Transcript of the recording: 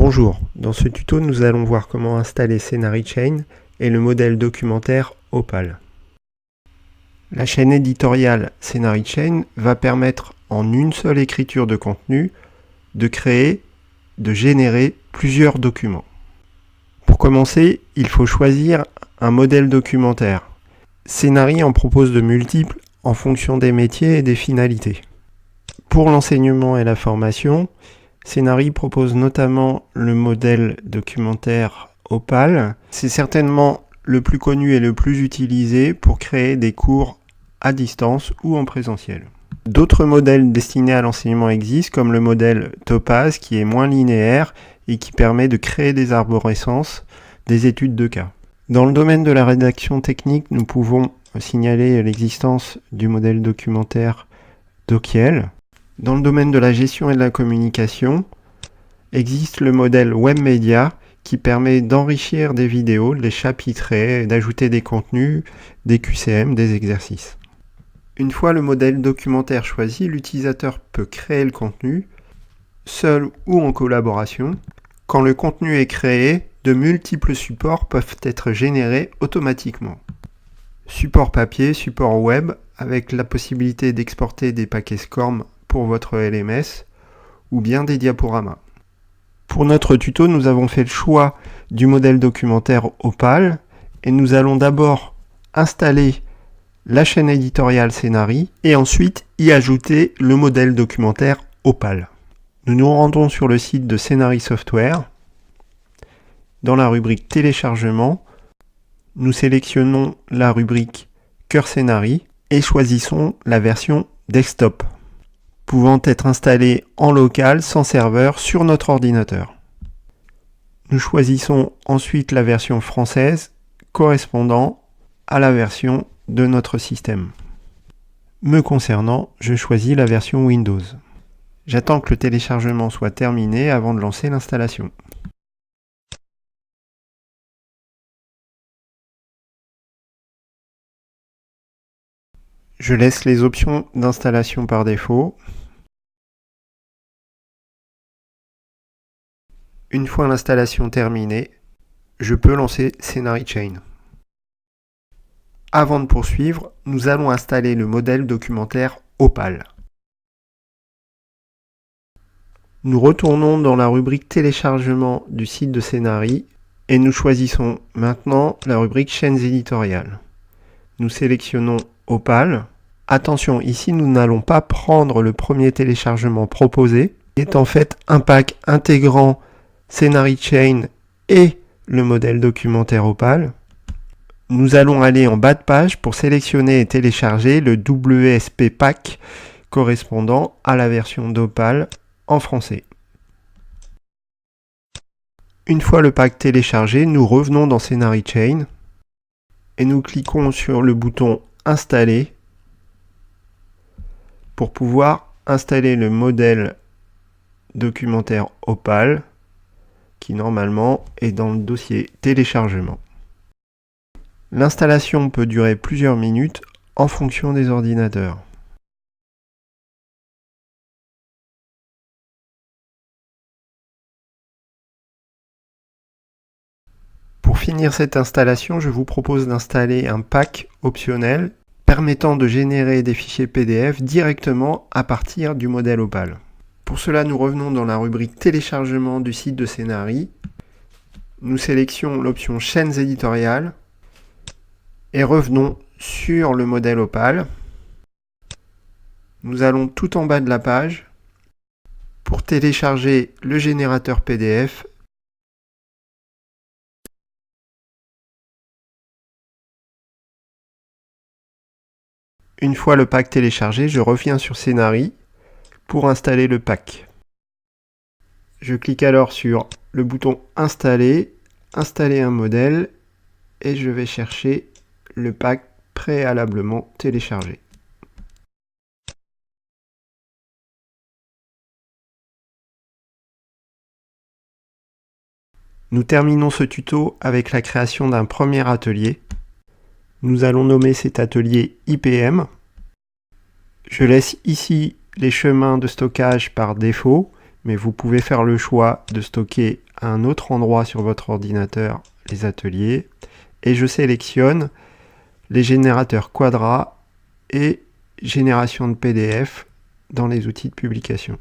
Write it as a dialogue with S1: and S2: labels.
S1: Bonjour, dans ce tuto nous allons voir comment installer Scenary Chain et le modèle documentaire Opal. La chaîne éditoriale Scenary Chain va permettre en une seule écriture de contenu de générer plusieurs documents. Pour commencer, il faut choisir un modèle documentaire. Scenary en propose de multiples en fonction des métiers et des finalités. Pour l'enseignement et la formation, Scenary propose notamment le modèle documentaire Opal. C'est certainement le plus connu et le plus utilisé pour créer des cours à distance ou en présentiel. D'autres modèles destinés à l'enseignement existent, comme le modèle Topaz qui est moins linéaire et qui permet de créer des arborescences, des études de cas. Dans le domaine de la rédaction technique, nous pouvons signaler l'existence du modèle documentaire Dokiel. Dans le domaine de la gestion et de la communication, existe le modèle WebMedia qui permet d'enrichir des vidéos, de les chapitrer, d'ajouter des contenus, des QCM, des exercices. Une fois le modèle documentaire choisi, l'utilisateur peut créer le contenu, seul ou en collaboration. Quand le contenu est créé, de multiples supports peuvent être générés automatiquement. Support papier, support web, avec la possibilité d'exporter des paquets SCORM pour votre LMS ou bien des diaporamas. Pour notre tuto, nous avons fait le choix du modèle documentaire Opal et nous allons d'abord installer la chaîne éditoriale Scenary et ensuite y ajouter le modèle documentaire Opal. Nous nous rendons sur le site de Scenary Software. Dans la rubrique téléchargement, nous sélectionnons la rubrique Cœur Scenary et choisissons la version desktop, pouvant être installée en local sans serveur sur notre ordinateur. Nous choisissons ensuite la version française correspondant à la version de notre système. Me concernant, je choisis la version Windows. J'attends que le téléchargement soit terminé avant de lancer l'installation. Je laisse les options d'installation par défaut. Une fois l'installation terminée, je peux lancer Scenary Chain. Avant de poursuivre, nous allons installer le modèle documentaire Opal. Nous retournons dans la rubrique téléchargement du site de Scenary et nous choisissons maintenant la rubrique chaînes éditoriales. Nous sélectionnons Opal. Attention, ici nous n'allons pas prendre le premier téléchargement proposé, qui est en fait un pack intégrant Scenary Chain et le modèle documentaire Opal. Nous allons aller en bas de page pour sélectionner et télécharger le WSP pack correspondant à la version d'Opal en français. Une fois le pack téléchargé, nous revenons dans Scenary Chain et nous cliquons sur le bouton Installer pour pouvoir installer le modèle documentaire Opal qui normalement est dans le dossier téléchargement. L'installation peut durer plusieurs minutes en fonction des ordinateurs. Pour finir cette installation, je vous propose d'installer un pack optionnel permettant de générer des fichiers PDF directement à partir du modèle Opal. Pour cela, nous revenons dans la rubrique téléchargement du site de Scenary. Nous sélectionnons l'option chaînes éditoriales et revenons sur le modèle Opal. Nous allons tout en bas de la page pour télécharger le générateur PDF. Une fois le pack téléchargé, je reviens sur Scenary pour installer le pack. Je clique alors sur le bouton Installer, Installer un modèle et je vais chercher le pack préalablement téléchargé. Nous terminons ce tuto avec la création d'un premier atelier. Nous allons nommer cet atelier IPM. Je laisse ici les chemins de stockage par défaut, mais vous pouvez faire le choix de stocker à un autre endroit sur votre ordinateur les ateliers. Et je sélectionne les générateurs Quadra et génération de PDF dans les outils de publication.